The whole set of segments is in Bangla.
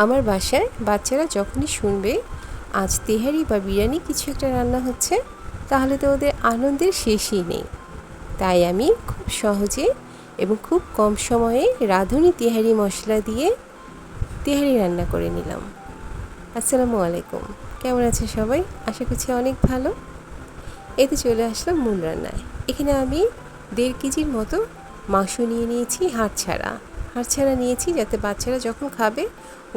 আমার বাসায় বাচ্চারা যখনই শুনবে আজ তেহারি বা বিরিয়ানি কিছু একটা রান্না হচ্ছে, তাহলে তো ওদের আনন্দের শেষই নেই। তাই আমি খুব সহজে এবং খুব কম সময়ে রাঁধুনি তেহারি মশলা দিয়ে তেহারি রান্না করে নিলাম। আসসালামু আলাইকুম, কেমন আছে সবাই? আশা করছি অনেক ভালো। এতে চলে আসলাম মূল রান্নায়। এখানে আমি 1.5 কেজির মতো মাংস নিয়ে নিয়েছি, হাড় ছাড়া নিয়েছি, যাতে বাচ্চারা যখন খাবে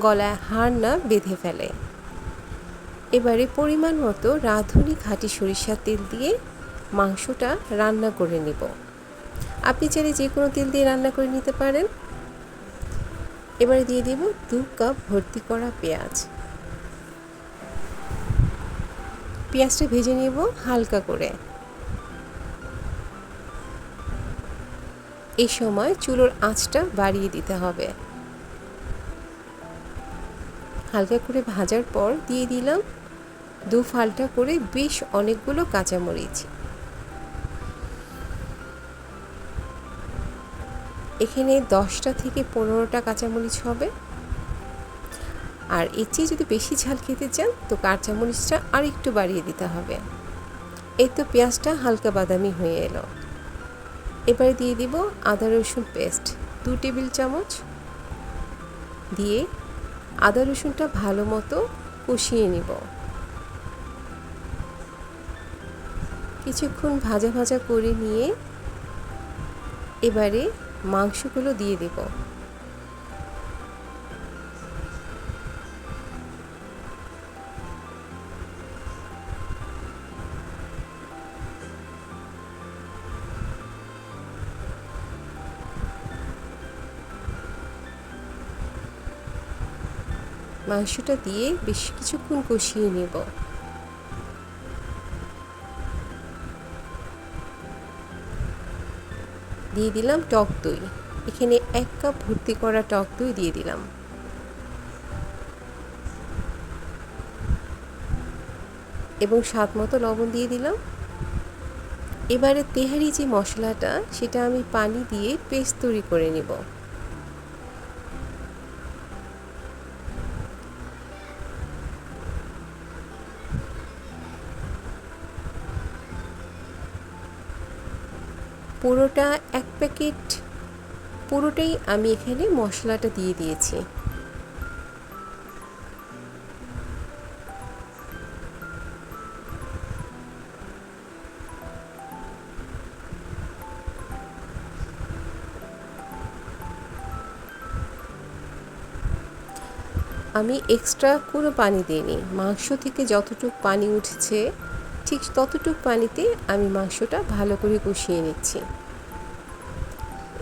গলায় হাড় না বেঁধে ফেলে। এবারে পরিমাণ মতো রাঁধুনি খাঁটি সরিষার তেল দিয়ে মাংসটা রান্না করে নেব। আপনি চাইলে যে কোনো তেল দিয়ে রান্না করে নিতে পারেন। এবারে দিয়ে দেব 2 কাপ ভর্তি করা পেঁয়াজ। পেঁয়াজটা ভেজে নেব হালকা করে। এই সময় চুলোর আঁচটা বাড়িয়ে দিতে হবে। হালকা করে ভাজার পর দিয়ে দিলাম 2 ফালটা করে বেশ অনেকগুলো কাঁচামরিচ। এখানে 10টা থেকে 15টা কাঁচামরিচ হবে। আর এর চেয়ে যদি বেশি ঝাল খেতে চান তো কাঁচামরিচটা আর একটু বাড়িয়ে দিতে হবে। এই তো পেঁয়াজটা হালকা বাদামি হয়ে এলো। এবারে দিয়ে দিব আদা রসুন পেস্ট 2 টেবিল চামচ দিয়ে আদা রসুনটা ভালো মতো কষিয়ে নিব। কিছুক্ষণ ভাজা ভাজা করে নিয়ে এবারে মাংসগুলো দিয়ে দেব। মাংসটা দিয়ে বেশ কিছুক্ষণ কষিয়ে নেব। দিয়ে দিলাম টক দই। এখানে 1 কাপ ভর্তি করা টক দই দিয়ে দিলাম। এবং স্বাদ মতো লবণ দিয়ে দিলাম। এবারে তেহারি যে মশলাটা সেটা আমি পানি দিয়ে পেস্ট তৈরি করে নেব। পুরোটা 1 প্যাকেট পুরোটাই আমি এখানে মশলাটা দিয়ে দিয়েছি। আমি এক্সট্রা কোনো পানি দিইনি। মাংস থেকে যতটুকু পানি উঠছে ঠিক ততটুকু পানিতে আমি মাংসটা ভালো করে কষিয়ে নিচ্ছি।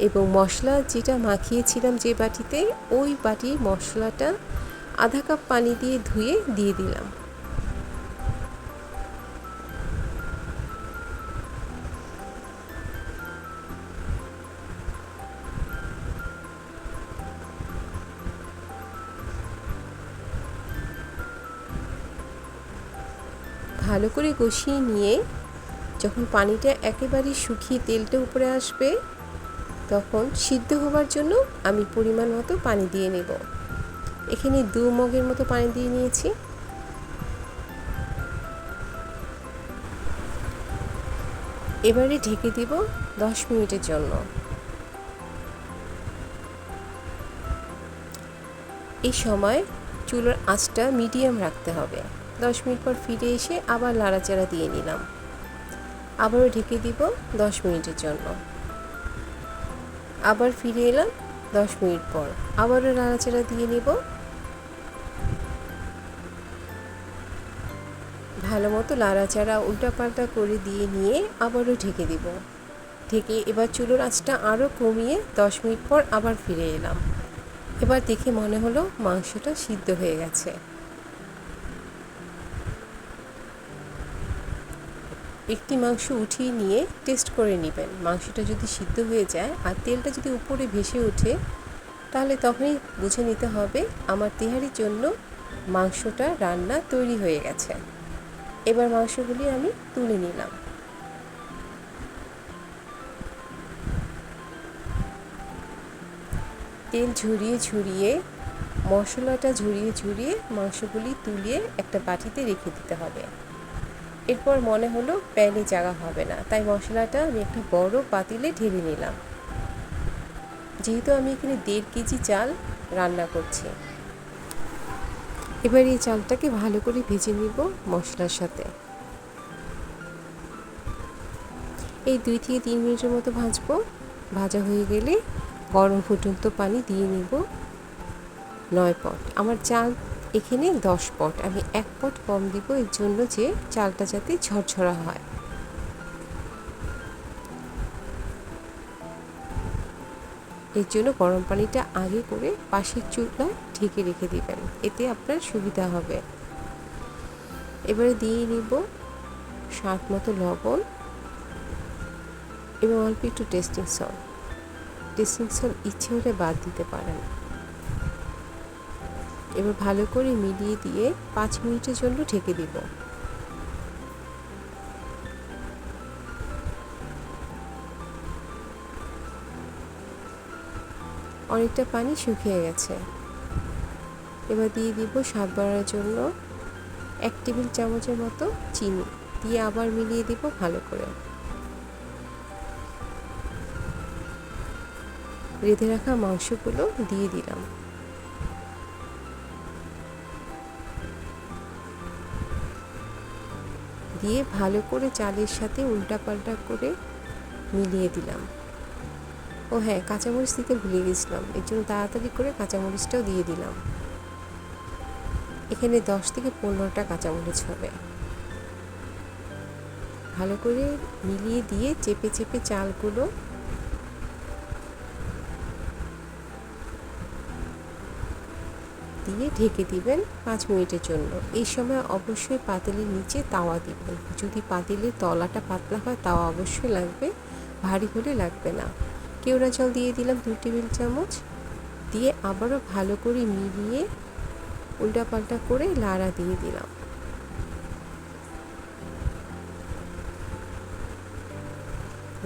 এবং মশলা যেটা মাখিয়েছিলাম যে বাটিতে, ওই বাটির মশলাটা আধা কাপ পানি দিয়ে ধুয়ে দিয়ে দিলাম। ভালো করে কষিয়ে নিয়ে যখন পানিটা একেবারে শুকিয়ে তেলটা উপরে আসবে, তখন সিদ্ধ হওয়ার জন্য আমি পরিমাণ মতো পানি দিয়ে নেব। এখানে 2 মগের মতো পানি দিয়ে নিয়েছি। এবারে ঢেকে দিব 10 মিনিটের জন্য। এই সময় চুলার আঁচটা মিডিয়াম রাখতে হবে। 10 মিনিট পর ফিরে এসে আবার নাড়াচাড়া দিয়ে নিলাম। আবারও ঢেকে দিব 10 মিনিটের জন্য। আবার ফিরে এলাম 10 মিনিট পর, আবারও নাড়াচাড়া দিয়ে নেব। ভালো মতো নাড়াচাড়া উল্টাপাল্টা করে দিয়ে নিয়ে আবারও ঢেকে দিব। ঢেকে এবার চুলোর আঁচটা আরও কমিয়ে 10 মিনিট পর আবার ফিরে এলাম। এবার দেখে মনে হলো মাংসটা সিদ্ধ হয়ে গেছে। একটি মাংস উঠিয়ে নিয়ে টেস্ট করে নেবেন। মাংসটা যদি সিদ্ধ হয়ে যায় আর তেলটা যদি উপরে ভেসে ওঠে, তাহলে তখনই বুঝে নিতে হবে আমার তেহারির জন্য মাংসটা রান্না তৈরি হয়ে গেছে। এবার মাংসগুলি আমি তুলে নিলাম। তেল ঝরিয়ে ঝরিয়ে মশলাটা ঝরিয়ে ঝরিয়ে মাংসগুলি তুলিয়ে একটা বাটিতে রেখে দিতে হবে। এরপর মনে হলো প্যানে জায়গা হবে না, তাই মশলাটা আমি একটা বড় পাতিলে ঢেলে নিলাম। যেহেতু আমি এখানে 1.5 কেজি চাল রান্না করছি, এবার এই চালটাকে ভালো করে ভেজে নিব মশলার সাথে। এই 2 থেকে 3 মিনিটের মতো ভাজবো। ভাজা হয়ে গেলে গরম ফুটন্ত পানি দিয়ে নিব 9 পট। আমার চাল এখানে 10 পট, আমি 1 পট কম দিব এর জন্য যে চালটা যাতে ঝরঝরা হয়। এর জন্য গরম পানিটা আগে করে পাশের চুলায় ঢেকে রেখে দিবেন, এতে আপনার সুবিধা হবে। এবারে দিয়ে নিব স্বাদ মতো লবণ এবং অল্প একটু টেস্টিং সল্ট। টেস্টিং সল্ট ইচ্ছে হলে বাদ দিতে পারেন। এবার ভালো করে মিলিয়ে দিয়ে 5 মিনিটের জন্য ঢেকে দিব। অনেকটা পানি শুকিয়ে গেছে। এবার দিয়ে দিব স্বাদ বাড়ানোর জন্য 1 টেবিল চামচের মতো চিনি, দিয়ে আবার মিলিয়ে দিব ভালো করে। রেঁধে রাখা মাংসগুলো দিয়ে দিলাম। দিয়ে ভালো করে চালের সাথে উল্টাপাল্টা করে মিলিয়ে দিলাম। ও হ্যাঁ, কাঁচামরিচ দিতে ভুলে গেছিলাম, এর জন্য তাড়াতাড়ি করে কাঁচামরিচটাও দিয়ে দিলাম। এখানে 10 থেকে 15টা কাঁচামরিচ হবে। ভালো করে মিলিয়ে দিয়ে চেপে চেপে চালগুলো দিয়ে ঢেকে দিবেন 5 মিনিটের জন্য। এই সময় অবশ্যই পাতিলের নিচে তাওয়া দিবেন। যদি পাতিলের তলাটা পাতলা হয় তাওয়া অবশ্যই লাগবে, ভারী হলে লাগবে না। কেওড়া জল দিয়ে দিলাম 2 টেবিল চামচ, দিয়ে আবারও ভালো করে মিলিয়ে উল্টাপাল্টা করে লাড়া দিয়ে দিলাম।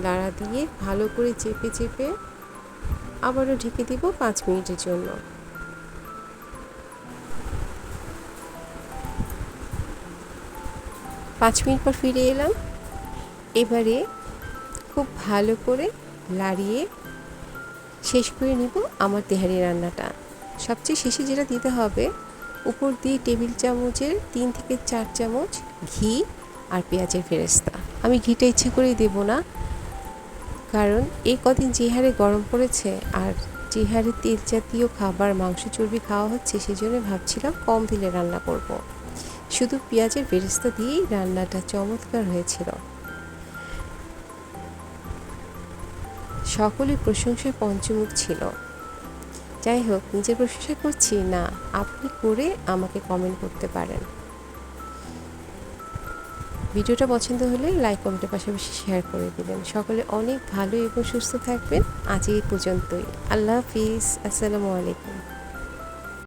লাড়া দিয়ে ভালো করে চেপে চেপে আবারও ঢেকে দিব 5 মিনিটের জন্য। 5 মিনিট পর ফিরে এলাম। এবারে খুব ভালো করে লাড়িয়ে শেষ করে নিব আমার তেহারি রান্নাটা। সবচেয়ে শেষে যেটা দিতে হবে, উপর দিয়ে টেবিল চামচের 3 থেকে 4 চামচ ঘি আর পেঁয়াজের ফেরেস্তা। আমি ঘিটা ইচ্ছে করেই দেব না, কারণ এই কদিন যে হারে গরম পড়েছে আর যে হারে তেল জাতীয় খাবার, মাংস চর্বি খাওয়া হচ্ছে, সেজন্য ভাবছিলাম কম তেলে রান্না করব। শুধু পেঁয়াজের বেরেস্তা দিয়েই রান্নাটা চমৎকার হয়েছিল। সকলের প্রশংসায় পঞ্চমুখ ছিল। যাই হোক, নিজের প্রশংসা করছি না, আপনি করে আমাকে কমেন্ট করতে পারেন। ভিডিওটা পছন্দ হলে লাইক কমেন্টের পাশাপাশি শেয়ার করে দিবেন। সকলে অনেক ভালো এবং সুস্থ থাকবেন। আজ এই পর্যন্তই। আল্লাহ হাফিজ। আসসালামু আলাইকুম।